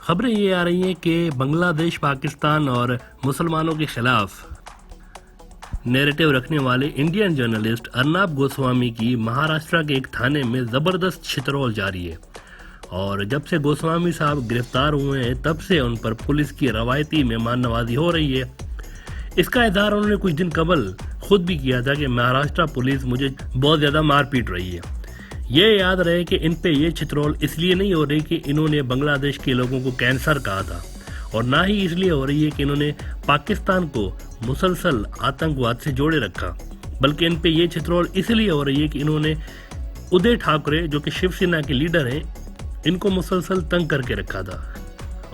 खबरें ये आ रही हैं कि बांग्लादेश पाकिस्तान और मुसलमानों के खिलाफ नैरेटिव रखने वाले इंडियन जर्नलिस्ट अर्नब गोस्वामी की महाराष्ट्र के एक थाने में जबरदस्त छितरौल जारी है। और जब से गोस्वामी साहब गिरफ्तार हुए हैं तब से उन पर पुलिस की रवायती मेहमान नवाजी हो रही है। इसका इजहार उन्होंने कुछ दिन कबल खुद भी किया था कि महाराष्ट्र पुलिस मुझे बहुत ज्यादा मार पीट रही है। ये याद रहे कि इन पे ये छितरौल इसलिए नहीं हो रही कि इन्होंने बांग्लादेश के लोगों को कैंसर कहा था, और ना ही इसलिए हो रही है कि इन्होंने पाकिस्तान को मुसलसल आतंकवाद से जोड़े रखा, बल्कि इन पे ये छितरौल इसलिए हो रही है कि इन्होंने उदय ठाकरे जो कि शिवसेना के लीडर हैं, इनको मुसलसल तंग करके रखा था।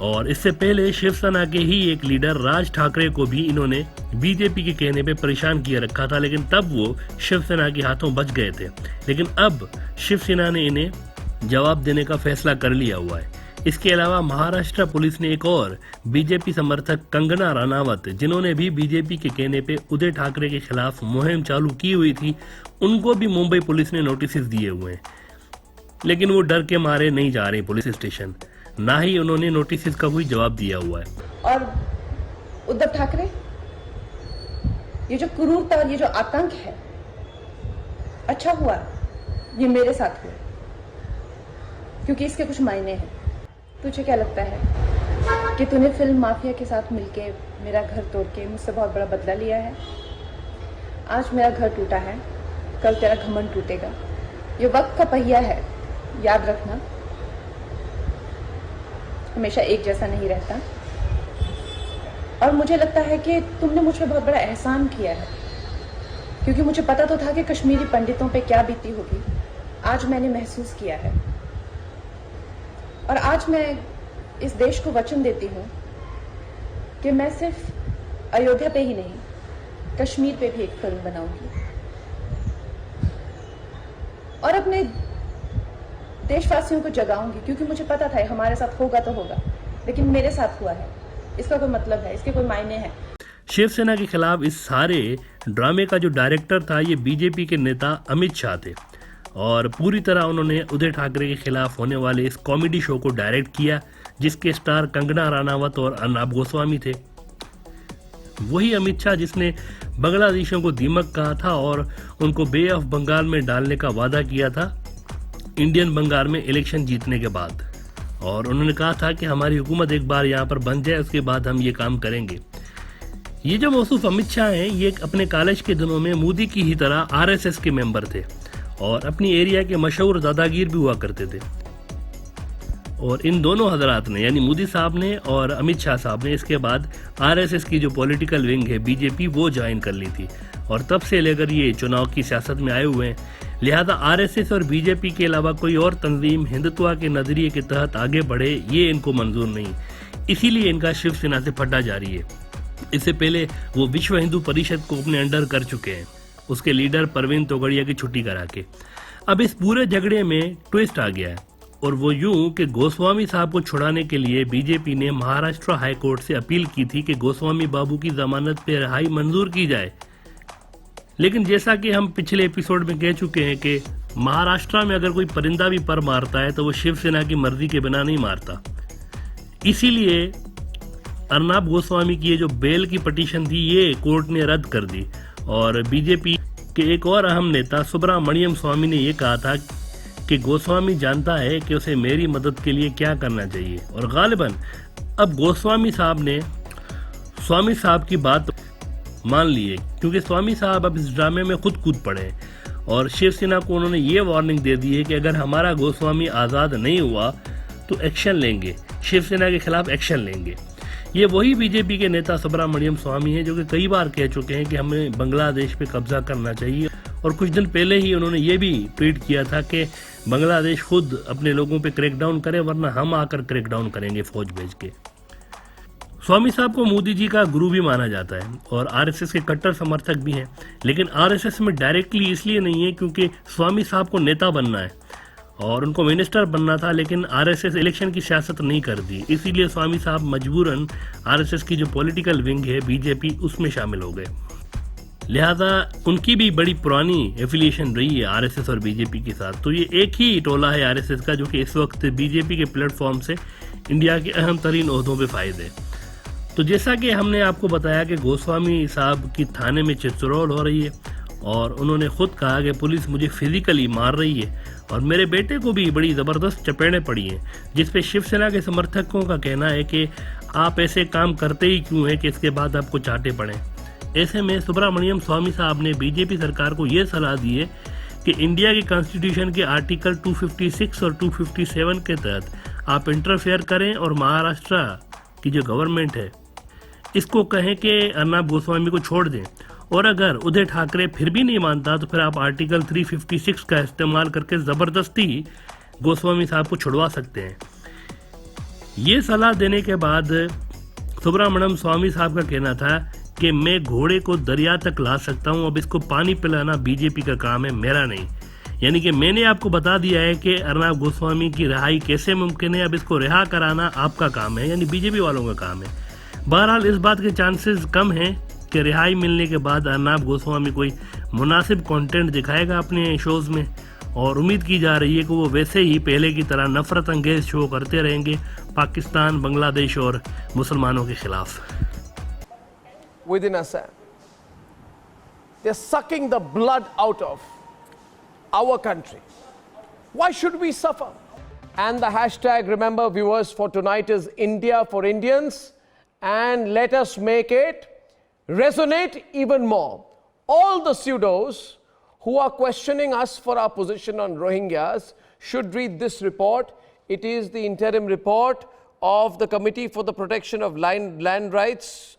और इससे पहले शिवसेना के ही एक लीडर राज ठाकरे को भी इन्होंने बीजेपी के कहने पे परेशान किए रखा था, लेकिन तब वो शिवसेना के हाथों बच गए थे। लेकिन अब शिवसेना ने इन्हें जवाब देने का फैसला कर लिया हुआ है। इसके अलावा महाराष्ट्र पुलिस ने एक और बीजेपी समर्थक कंगना रनावत, जिन्होंने भी बीजेपी के कहने पे उदय ठाकरे के खिलाफ मुहिम चालू की हुई थी, उनको भी मुंबई पुलिस ने नोटिस दिए हुए हैं। लेकिन वो डर के मारे नहीं जा रहे पुलिस स्टेशन, ना ही उन्होंने नोटिस का कोई जवाब दिया हुआ है। और उद्धव ठाकरे, ये जो क्रूरता और ये जो आतंक है, अच्छा हुआ ये मेरे साथ हुआ, क्योंकि इसके कुछ मायने हैं। तुझे क्या लगता है कि तूने फिल्म माफिया के साथ मिलके मेरा घर तोड़ के मुझसे बहुत बड़ा बदला लिया है? आज मेरा घर टूटा है, कल तेरा घमंड टूटेगा। ये वक्त का पहिया है, याद रखना, हमेशा एक जैसा नहीं रहता। और मुझे लगता है कि तुमने मुझ पर बहुत बड़ा एहसान किया है, क्योंकि मुझे पता तो था कि कश्मीरी पंडितों पे क्या बीती होगी। आज मैंने महसूस किया है, और आज मैं इस देश को वचन देती हूँ कि मैं सिर्फ अयोध्या पे ही नहीं, कश्मीर पे भी एक फिल्म बनाऊंगी और अपने देशवासियों को जगाऊंगी, क्योंकि मुझे पता था हमारे साथ होगा तो होगा, लेकिन मेरे साथ हुआ है, इसका कोई मतलब है, इसके कोई मायने हैं। शिवसेना के खिलाफ इस सारे ड्रामे का जो डायरेक्टर था ये बीजेपी के नेता अमित शाह थे, और पूरी तरह उन्होंने उदय ठाकरे के खिलाफ होने वाले इस कॉमेडी शो को डायरेक्ट किया, जिसके स्टार कंगना रनावत और अर्नब गोस्वामी थे। वही अमित शाह जिसने बांग्लादेशियों को दीमक कहा था और उनको बे ऑफ बंगाल में डालने का वादा किया था इंडियन बंगाल में इलेक्शन जीतने के बाद, और उन्होंने कहा था कि हमारी हुकूमत एक बार यहाँ पर बन जाए, उसके बाद हम ये काम करेंगे। ये जो मौसूफ अमित शाह हैं, ये अपने कॉलेज के दिनों में मोदी की ही तरह आरएसएस के मेंबर थे और अपनी एरिया के मशहूर दादागीर भी हुआ करते थे। और इन दोनों हजरात ने, यानी मोदी साहब ने और अमित शाह साहब ने, इसके बाद आरएसएस की जो पॉलिटिकल विंग है बीजेपी, वो ज्वाइन कर ली थी, और तब से लेकर ये चुनाव की सियासत में आए हुए हैं। लिहाजा आरएसएस और बीजेपी के अलावा कोई और तंजीम हिंदुत्व के नजरिए के तहत आगे बढ़े, ये इनको मंजूर नहीं, इसीलिए इनका शिवसेना से फटा जारी है। इससे पहले वो विश्व हिंदू परिषद को अपने अंडर कर चुके हैं, उसके लीडर परवीन तोगड़िया की छुट्टी करा के। अब इस पूरे झगड़े में ट्विस्ट आ गया है, और वो यूं कि गोस्वामी साहब को छुड़ाने के लिए बीजेपी ने महाराष्ट्र हाईकोर्ट से अपील की थी कि गोस्वामी बाबू की जमानत पे रिहाई मंजूर की जाए। लेकिन जैसा कि हम पिछले एपिसोड में कह चुके हैं कि महाराष्ट्र में अगर कोई परिंदा भी पर मारता है तो वो शिवसेना की मर्जी के बिना नहीं मारता। इसीलिए अर्नब गोस्वामी की ये जो बेल की पिटीशन थी, ये कोर्ट ने रद्द कर दी, और बीजेपी के एक और अहम नेता सुब्रमण्यम स्वामी ने ये कहा था कि गोस्वामी जानता है कि उसे मेरी मदद के लिए क्या करना चाहिए। और गालिबन अब गोस्वामी साहब ने स्वामी साहब की बात मान ली है, क्योंकि स्वामी साहब अब इस ड्रामे में खुद कूद पड़े हैं, और शिवसेना को उन्होंने ये वार्निंग दे दी है कि अगर हमारा गोस्वामी आज़ाद नहीं हुआ तो एक्शन लेंगे, शिवसेना के खिलाफ एक्शन लेंगे। ये वही बीजेपी के नेता सुब्रमण्यम स्वामी हैं जो कि कई बार कह चुके हैं कि हमें बांग्लादेश पे कब्जा करना चाहिए, और कुछ दिन पहले ही उन्होंने ये भी ट्वीट किया था कि बांग्लादेश खुद अपने लोगों पे क्रैकडाउन करे, वरना हम आकर क्रैकडाउन करेंगे फौज भेज के। स्वामी साहब को मोदी जी का गुरु भी माना जाता है और आरएसएस के कट्टर समर्थक भी हैं, लेकिन आरएसएस में डायरेक्टली इसलिए नहीं है क्योंकि स्वामी साहब को नेता बनना है और उनको मिनिस्टर बनना था, लेकिन आरएसएस इलेक्शन की सियासत नहीं कर दी, इसीलिए स्वामी साहब मजबूरन आरएसएस की जो पॉलिटिकल विंग है बीजेपी, उसमें शामिल हो गए। लिहाजा उनकी भी बड़ी पुरानी एफिलिएशन रही है आरएसएस और बीजेपी के साथ। तो ये एक ही टोला है आरएसएस का जो कि इस वक्त बीजेपी के प्लेटफॉर्म से इंडिया के अहम तरीन ओहदों पे फायद है। तो जैसा कि हमने आपको बताया कि गोस्वामी साहब की थाने में चित्तरोल हो रही है और उन्होंने खुद कहा कि पुलिस मुझे फिजिकली मार रही है और मेरे बेटे को भी बड़ी ज़बरदस्त चपेड़ें पड़ी हैं, जिस पे शिवसेना के समर्थकों का कहना है कि आप ऐसे काम करते ही क्यों हैं कि इसके बाद आपको चाटे पड़ें। ऐसे में सुब्रमण्यम स्वामी साहब ने बीजेपी सरकार को ये सलाह दी है कि इंडिया के कॉन्स्टिट्यूशन के आर्टिकल 256 और 257 के तहत आप इंटरफेयर करें और महाराष्ट्र की जो गवर्नमेंट है इसको कहें कि अर्नब गोस्वामी को छोड़ दें, और अगर उदय ठाकरे फिर भी नहीं मानता तो फिर आप आर्टिकल 356 का इस्तेमाल करके ज़बरदस्ती गोस्वामी साहब को छुड़वा सकते हैं। ये सलाह देने के बाद सुब्रमण्यम स्वामी साहब का कहना था कि मैं घोड़े को दरिया तक ला सकता हूं, अब इसको पानी पिलाना बीजेपी का काम है, मेरा नहीं। यानी कि मैंने आपको बता दिया है कि अर्नब गोस्वामी की रिहाई कैसे मुमकिन है, अब इसको रिहा कराना आपका काम है, यानी बीजेपी वालों का काम है। बहरहाल इस बात के चांसेस कम हैं कि रिहाई मिलने के बाद अर्नब गोस्वामी कोई मुनासिब कंटेंट दिखाएगा अपने शोज़ में, और उम्मीद की जा रही है कि वो वैसे ही पहले की तरह नफरत अंगेज शो करते रहेंगे पाकिस्तान, बांग्लादेश और मुसलमानों के खिलाफ। Within Assam, they're sucking the blood out of our country. Why should we suffer? And the hashtag, remember viewers, for tonight is India for Indians, and let us make it resonate even more. All the pseudos who are questioning us for our position on Rohingyas should read this report. It is the interim report of the Committee for the Protection of Land Rights,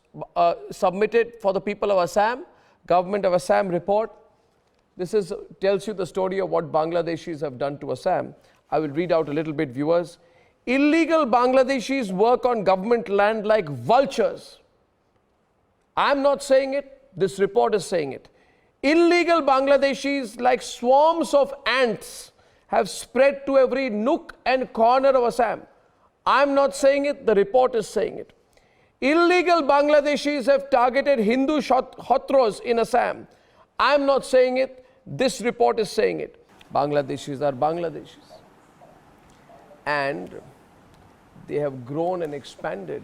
submitted for the people of Assam, Government of Assam report. This tells you the story of what Bangladeshis have done to Assam. I will read out a little bit, viewers. Illegal Bangladeshis work on government land like vultures. I'm not saying it, this report is saying it. Illegal Bangladeshis, like swarms of ants, have spread to every nook and corner of Assam. I'm not saying it, the report is saying it. Illegal Bangladeshis have targeted Hindu Hotros in Assam. I'm not saying it, this report is saying it. Bangladeshis are Bangladeshis. And they have grown and expanded